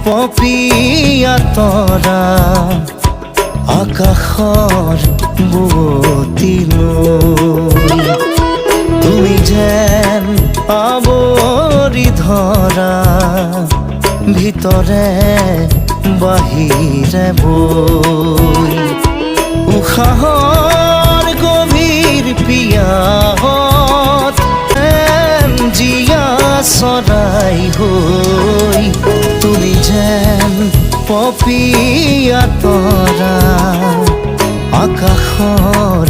পপিয়া তৰা আকাশৰ বুৱতীলৈ তুমি যেন আৱৰি ধৰা ভিতৰে বাহিৰে বৈ উশাহৰ গভীৰ পিয়াহত জীয়া চৰাই হৈ তুমি যেন পপিয়া তৰা আকাশৰ